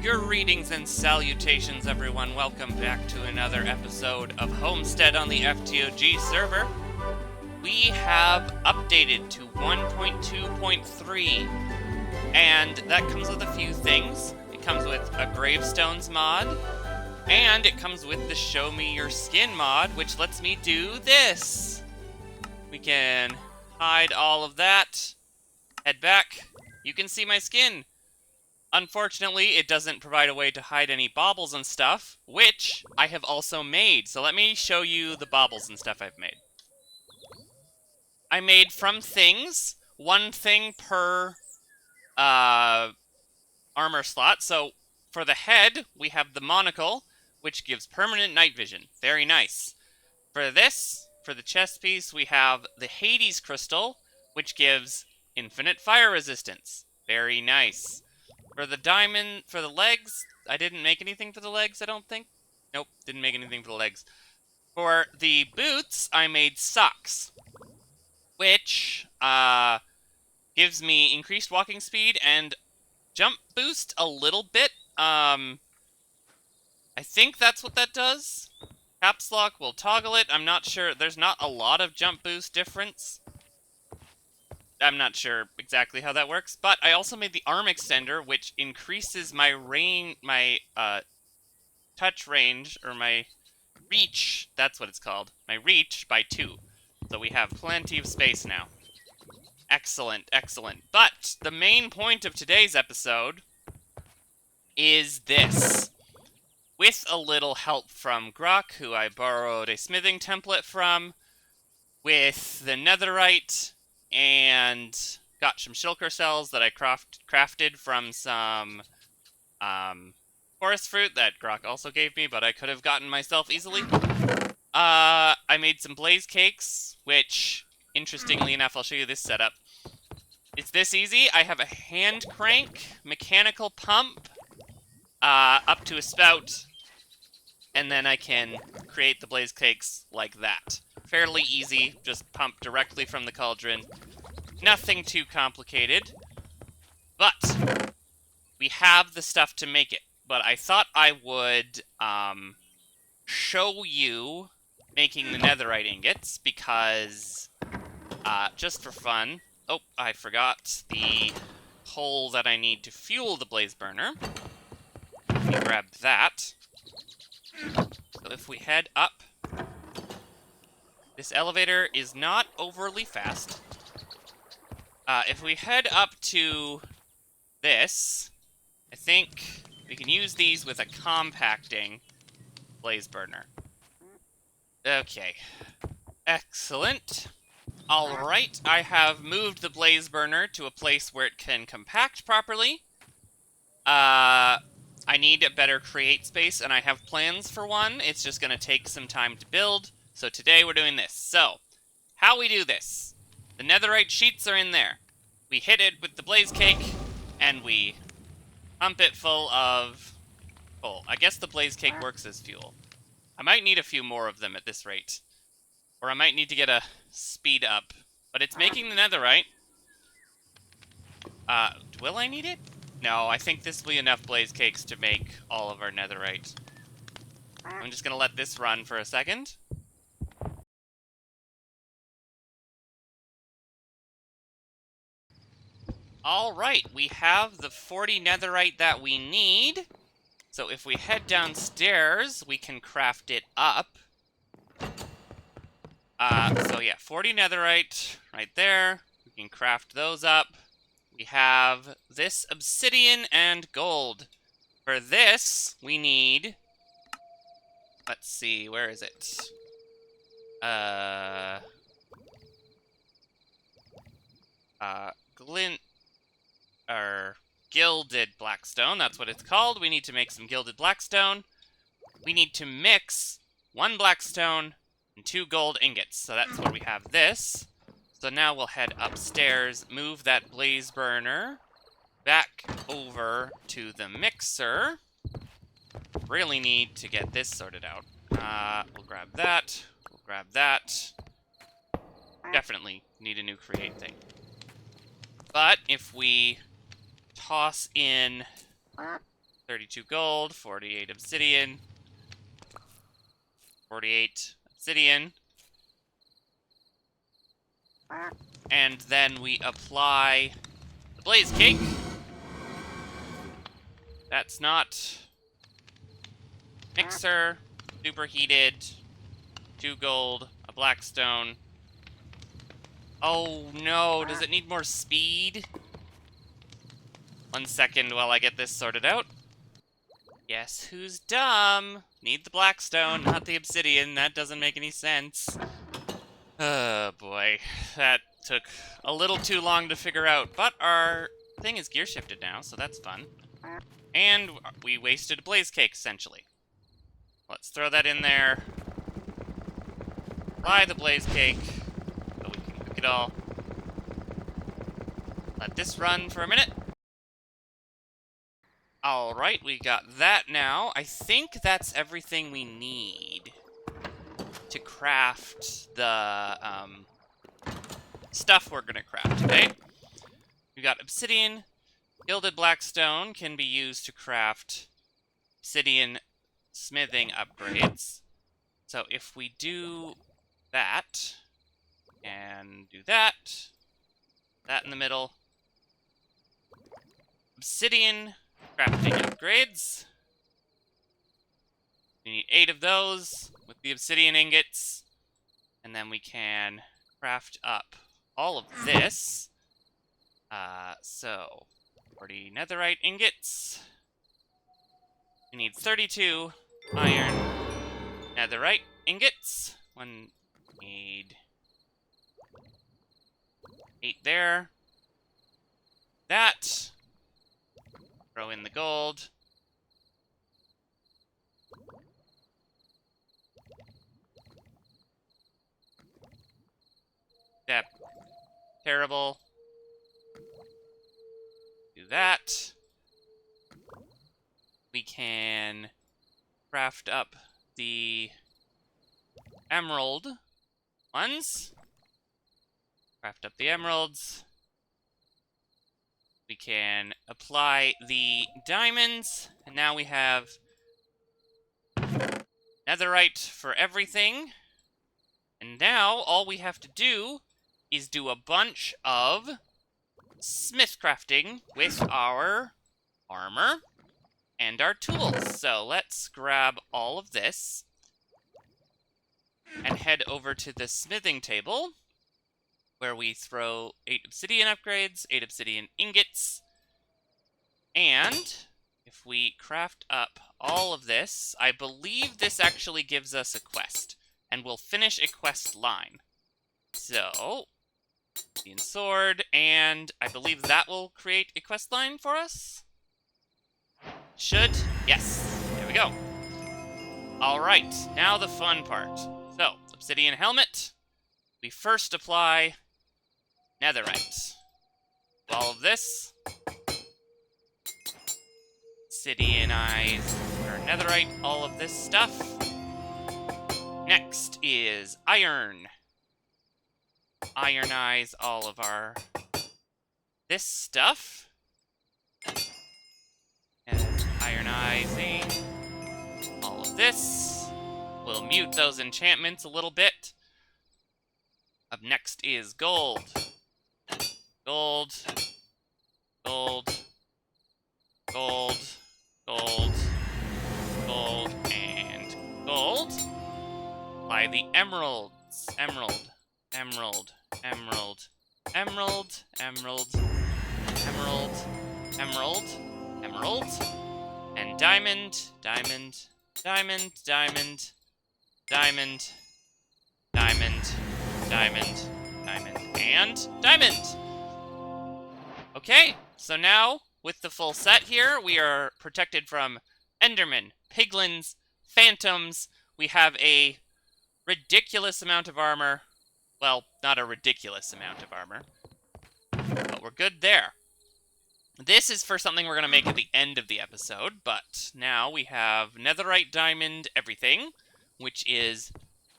Greetings and salutations, everyone. Welcome back to another episode of Homestead on the FTOG server. We have updated to 1.2.3, and that comes with a few things. It comes with a Gravestones mod, and it comes with the Show Me Your Skin mod, which lets me do this. We can hide all of that, head back, you can see my skin. Unfortunately, it doesn't provide a way to hide any baubles and stuff, which I have also made. So let me show you the baubles and stuff I've made. I made from things, one thing per armor slot. So for the head, we have the monocle, which gives permanent night vision. Very nice. For this, for the chest piece, we have the Hades crystal, which gives infinite fire resistance. Very nice. For the diamond, for the legs, I didn't make anything for the legs, I don't think. Nope, didn't make anything for the legs. For the boots, I made socks, which gives me increased walking speed and jump boost a little bit. I think that's what that does. Caps lock will toggle it. I'm not sure. There's not a lot of jump boost difference. I'm not sure exactly how that works, but I also made the arm extender, which increases my range, my touch range, or my reach, that's what it's called, my reach by 2. So we have plenty of space now. Excellent, excellent. But the main point of today's episode is this. With a little help from Grok, who I borrowed a smithing template from, with the netherite, and got some shulker cells that I crafted from some forest fruit that Grok also gave me, but I could have gotten myself easily. I made some blaze cakes, which, interestingly enough, I'll show you this setup. It's this easy. I have a hand crank, mechanical pump, up to a spout, and then I can create the blaze cakes like that. Fairly easy, just pump directly from the cauldron. Nothing too complicated. But we have the stuff to make it. But I thought I would show you making the netherite ingots because just for fun. Oh, I forgot the hole that I need to fuel the blaze burner. Let me grab that. So if we head up, this elevator is not overly fast. If we head up to this, I think we can use these with a compacting blaze burner. Okay. Excellent. Alright, I have moved the blaze burner to a place where it can compact properly. I need a better create space, and I have plans for one. It's just going to take some time to build. So today we're doing this. So, how we do this. The netherite sheets are in there. We hit it with the blaze cake, and we pump it full of coal. I guess the blaze cake works as fuel. I might need a few more of them at this rate. Or I might need to get a speed up. But it's making the netherite. Will I need it? No, I think this will be enough blaze cakes to make all of our netherite. I'm just gonna let this run for a second. Alright, we have the 40 netherite that we need. So if we head downstairs, we can craft it up. So yeah, 40 netherite right there. We can craft those up. We have this obsidian and gold. For this, we need... Let's see, where is it? Gilded blackstone, that's what it's called. We need to make some gilded blackstone. We need to mix 1 blackstone and 2 gold ingots. So that's where we have this. So now we'll head upstairs, move that blaze burner back over to the mixer. Really need to get this sorted out. We'll grab that. We'll grab that. Definitely need a new create thing. But if we toss in 32 gold, 48 obsidian, 48 obsidian. And then we apply the blaze cake. That's not mixer, superheated, 2 gold, a blackstone. Oh no, does it need more speed? 1 second while I get this sorted out. Guess who's dumb? Need the blackstone, not the obsidian. That doesn't make any sense. Oh boy, that took a little too long to figure out, but our thing is gear shifted now, so that's fun. And we wasted a blaze cake, essentially. Let's throw that in there. Apply the blaze cake, so we can cook it all. Let this run for a minute. Alright, we got that now. I think that's everything we need to craft the stuff we're gonna craft today. We got obsidian. Gilded blackstone can be used to craft obsidian smithing upgrades. So if we do that, and do that, that in the middle, obsidian crafting upgrades. We need 8 of those with the obsidian ingots, and then we can craft up all of this. So 40 netherite ingots. We need 32 iron netherite ingots. Need 8 there. That. Throw in the gold. That. Terrible. Do that. We can craft up the emerald ones. Craft up the emeralds. We can apply the diamonds, and now we have netherite for everything. And now all we have to do is do a bunch of smith crafting with our armor and our tools. So let's grab all of this and head over to the smithing table, where we throw 8 obsidian upgrades, 8 obsidian ingots, and if we craft up all of this, I believe this actually gives us a quest, and we'll finish a quest line. So, obsidian sword, and I believe that will create a quest line for us? Should? Yes. There we go. Alright, now the fun part. So, obsidian helmet. We first apply netherite. All of this. Obsidian eyes, or netherite, all of this stuff. Next is iron. Iron-ize all of our this stuff. And iron-izing all of this. We'll mute those enchantments a little bit. Up next is gold. Gold. Gold. Gold. Gold. Gold. And gold. Apply the emeralds. Emerald. Emerald. Emerald. Emerald. Emerald. Emerald. Emerald. Emerald. And diamond. Diamond. Diamond. Diamond. Diamond. Diamond. Diamond. Diamond. And diamond! Okay, so now, with the full set here, we are protected from endermen, piglins, phantoms. We have a ridiculous amount of armor. Well, not a ridiculous amount of armor, but we're good there. This is for something we're going to make at the end of the episode, but now we have netherite, diamond, everything, which is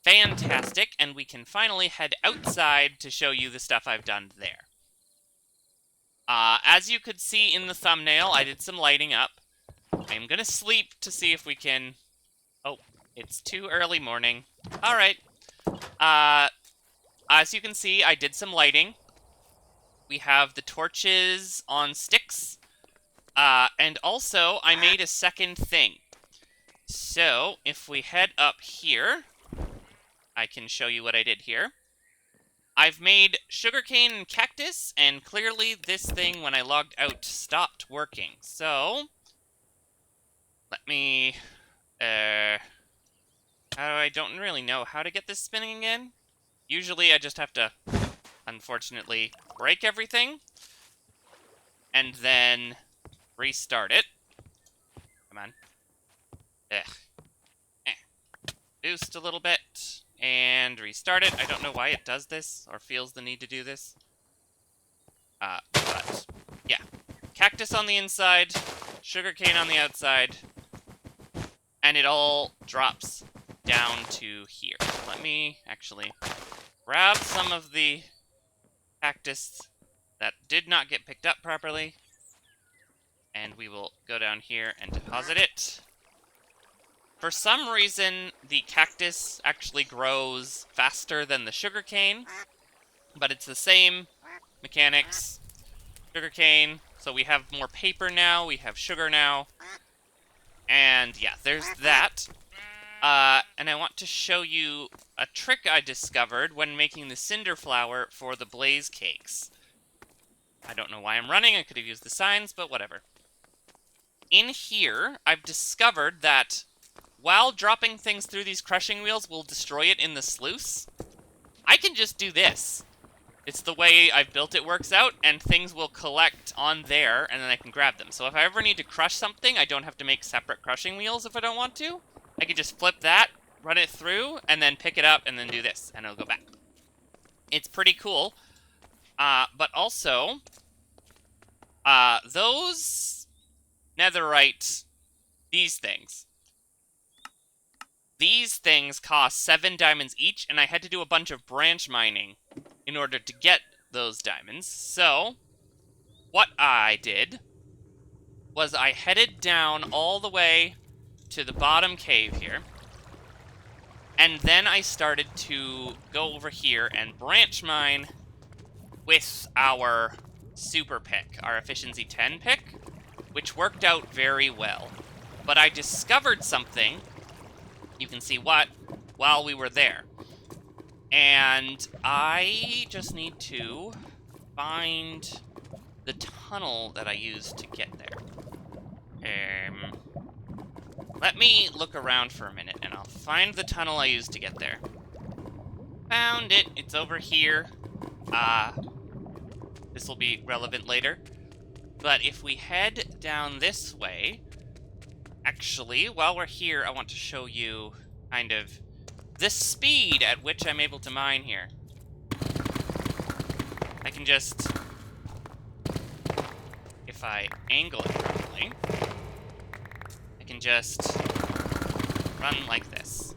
fantastic, and we can finally head outside to show you the stuff I've done there. As you could see in the thumbnail, I did some lighting up. I'm gonna sleep to see if we can... Oh, it's too early morning. Alright. As you can see, I did some lighting. We have the torches on sticks. And also, I made a second thing. So, if we head up here, I can show you what I did here. I've made sugarcane and cactus, and clearly this thing, when I logged out, stopped working. So, let me... I don't really know how to get this spinning again. Usually I just have to, unfortunately, break everything, and then restart it. Come on. Ugh. Boost a little bit, and restart it. I don't know why it does this, or feels the need to do this. But, yeah. Cactus on the inside, sugarcane on the outside, and it all drops down to here. Let me actually grab some of the cactus that did not get picked up properly, and we will go down here and deposit it. For some reason, the cactus actually grows faster than the sugarcane, but it's the same mechanics. Sugarcane, so we have more paper now, we have sugar now, and yeah, there's that. And I want to show you a trick I discovered when making the cinder flour for the blaze cakes. I don't know why I'm running, I could have used the signs, but whatever. In here, I've discovered that while dropping things through these crushing wheels will destroy it in the sluice, I can just do this. It's the way I've built it works out, and things will collect on there, and then I can grab them. So if I ever need to crush something, I don't have to make separate crushing wheels if I don't want to. I can just flip that, run it through, and then pick it up, and then do this, and it'll go back. It's pretty cool. But also, those netherite, these things cost 7 diamonds each, and I had to do a bunch of branch mining in order to get those diamonds. So, what I did was I headed down all the way to the bottom cave here, and then I started to go over here and branch mine with our super pick, our efficiency 10 pick, which worked out very well. But I discovered something, you can see what, while we were there. And I just need to find the tunnel that I used to get there. Let me look around for a minute, and I'll find the tunnel I used to get there. Found it. It's over here. This will be relevant later. But if we head down this way... Actually, while we're here, I want to show you kind of the speed at which I'm able to mine here. I can just... If I angle it properly... I can just run like this.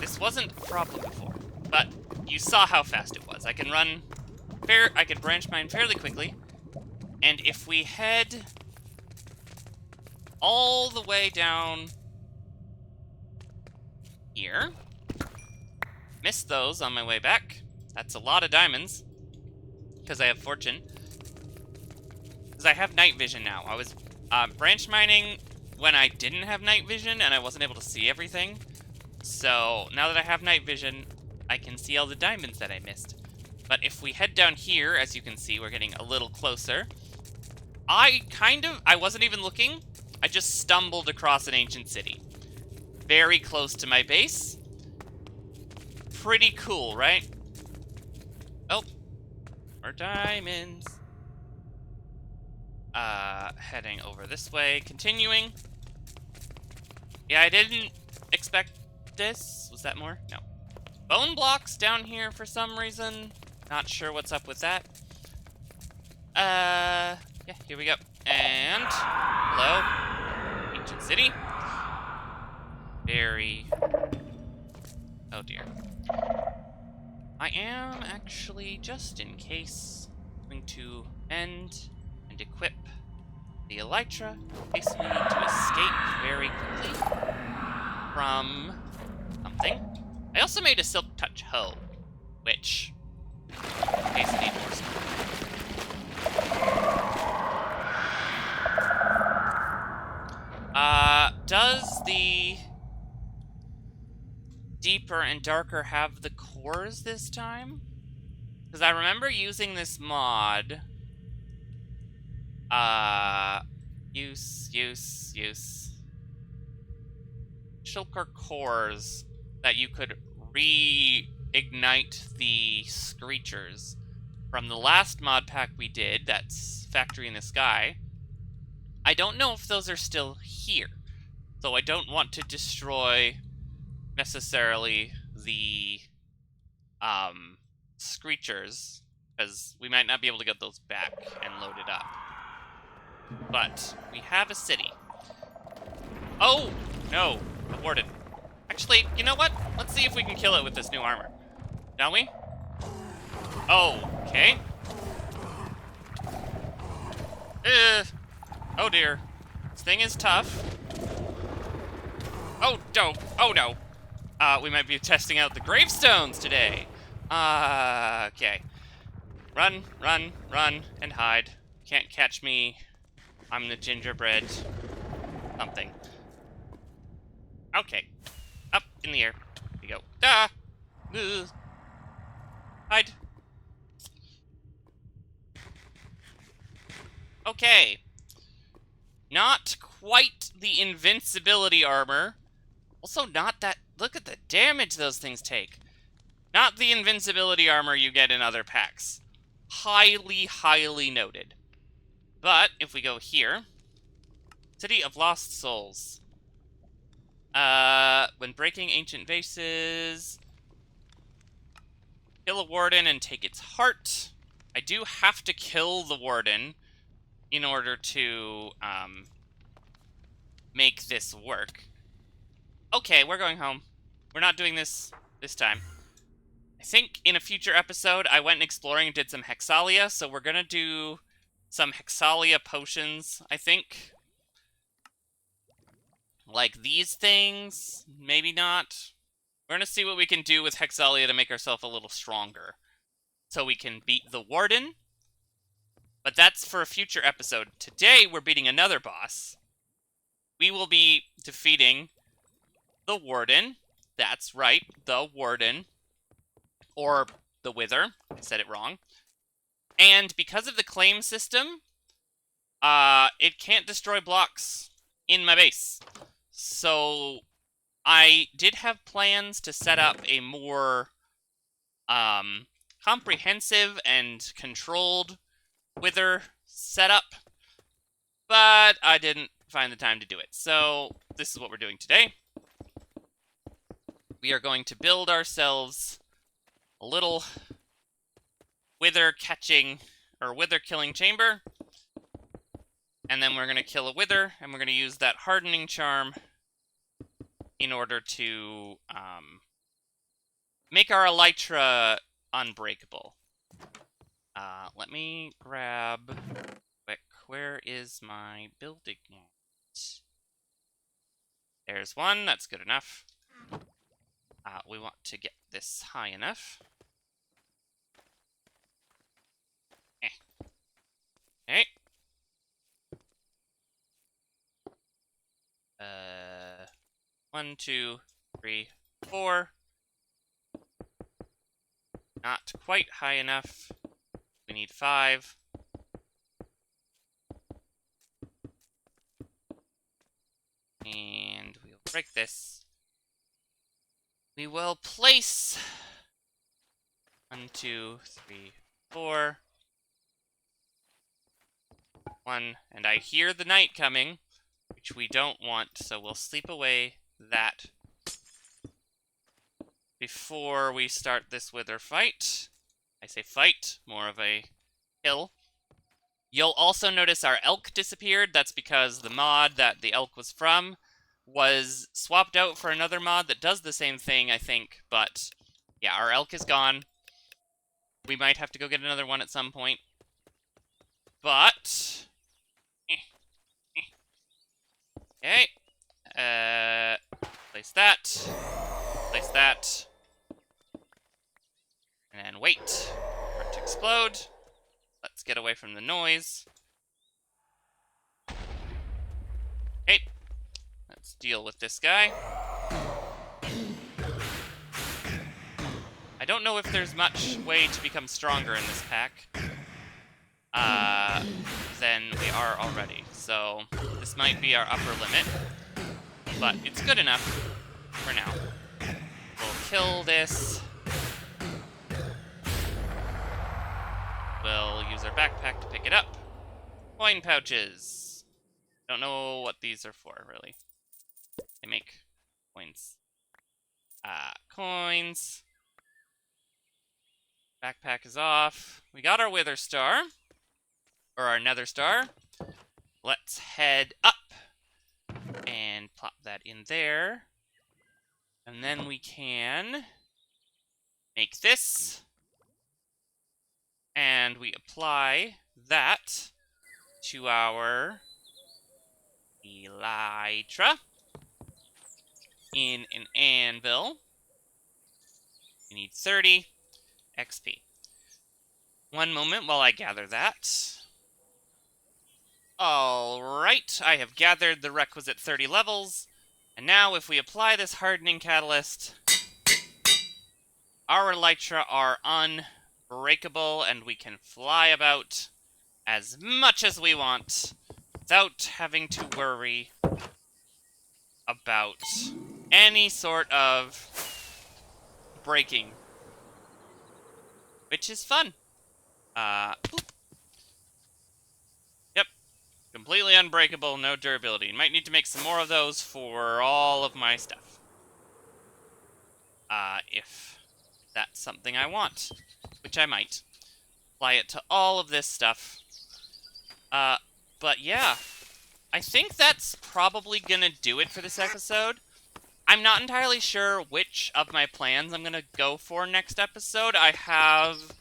This wasn't a problem before, but you saw how fast it was. I can run I can branch mine fairly quickly, and if we head all the way down here, missed those on my way back. That's a lot of diamonds, because I have fortune. Because I have night vision now. I was branch mining when I didn't have night vision and I wasn't able to see everything. So now that I have night vision, I can see all the diamonds that I missed. But if we head down here, as you can see, we're getting a little closer. I wasn't even looking. I just stumbled across an ancient city. Very close to my base. Pretty cool, right? Oh, more diamonds. Heading over this way, continuing. Yeah, I didn't expect this. Was that more? No. Bone blocks down here for some reason. Not sure what's up with that. Yeah, here we go. And, hello, ancient city. Very, oh dear. I am actually, just in case, going to end and equip the elytra, in case we need to escape very quickly from something. I also made a silk touch hoe, which, in case I need more stuff. Does the deeper and darker have the cores this time? Because I remember using this mod. Use. Shulker cores that you could reignite the screechers. From the last mod pack we did, that's Factory in the Sky. I don't know if those are still here. So I don't want to destroy necessarily the screechers, because we might not be able to get those back and load it up. But we have a city. Oh, no, the warden. Actually, you know what? Let's see if we can kill it with this new armor. Shall we? Oh, okay. Oh dear. This thing is tough. Oh, no. Oh, no. We might be testing out the gravestones today. Okay. Run, and hide. Can't catch me. I'm the gingerbread. Something. Okay. Up in the air. Here we go. Ah! Ugh. Hide. Okay. Not quite the invincibility armor. Also not that... Look at the damage those things take. Not the invincibility armor you get in other packs. Highly, highly noted. But, if we go here... City of Lost Souls. When breaking ancient vases... Kill a warden and take its heart. I do have to kill the warden in order to, make this work. Okay, we're going home. We're not doing this time. I think in a future episode, I went exploring and did some Hexalia, so we're gonna do some Hexalia potions, I think. Like these things, maybe not. We're gonna see what we can do with Hexalia to make ourselves a little stronger. So we can beat the Warden. But that's for a future episode. Today, we're beating another boss. We will be defeating the Warden. That's right, the Warden. Or the Wither. I said it wrong. And because of the claim system, it can't destroy blocks in my base. So I did have plans to set up a more comprehensive and controlled Wither setup, but I didn't find the time to do it. So this is what we're doing today. We are going to build ourselves a little Wither catching or Wither killing chamber. And then we're going to kill a Wither, and we're going to use that hardening charm in order to make our elytra unbreakable. Let me grab... Quick, where is my building? There's one, that's good enough. We want to get this high enough. Okay. 1, 2, 3, 4. Not quite high enough. We need 5. And we'll break this. We will place 1, 2, 3, 4. 1, and I hear the night coming, which we don't want, so we'll sleep away that before we start this Wither fight. I say fight, more of a kill. You'll also notice our elk disappeared. That's because the mod that the elk was from was swapped out for another mod that does the same thing, I think. But, yeah, our elk is gone. We might have to go get another one at some point. But... Okay. Place that. Place that. And then wait for it to explode. Let's get away from the noise. Okay. Let's deal with this guy. I don't know if there's much way to become stronger in this pack than we are already. So this might be our upper limit, but it's good enough for now. We'll kill this. We'll use our backpack to pick it up. Coin pouches. Don't know what these are for, really. They make coins. Coins. Backpack is off. We got our Wither Star. Or our Nether Star. Let's head up. And plop that in there. And then we can make this. And we apply that to our elytra in an anvil. We need 30 XP. One moment while I gather that. Alright, I have gathered the requisite 30 levels, and now if we apply this hardening catalyst, our elytra are unbreakable, and we can fly about as much as we want without having to worry about any sort of breaking, which is fun. Yep, completely unbreakable, no durability. Might need to make some more of those for all of my stuff. If that's something I want, which I might. Apply it to all of this stuff. But yeah, I think that's probably gonna do it for this episode. I'm not entirely sure which of my plans I'm gonna go for next episode. I have...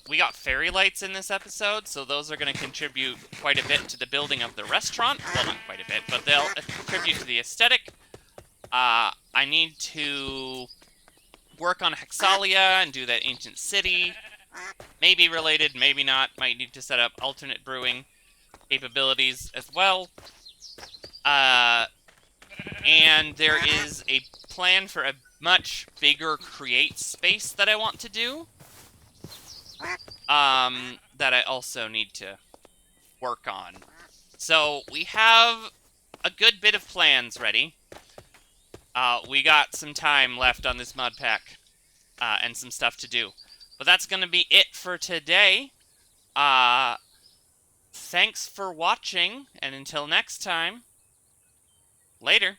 we got fairy lights in this episode, so those are gonna contribute quite a bit to the building of the restaurant. Well, not quite a bit, but they'll contribute to the aesthetic. I need to work on Hexalia and do that ancient city. Maybe related, maybe not. Might need to set up alternate brewing capabilities as well. And there is a plan for a much bigger create space that I want to do. That I also need to work on. So we have a good bit of plans ready. We got some time left on this mod pack, and some stuff to do. But that's going to be it for today. Thanks for watching, and until next time, later.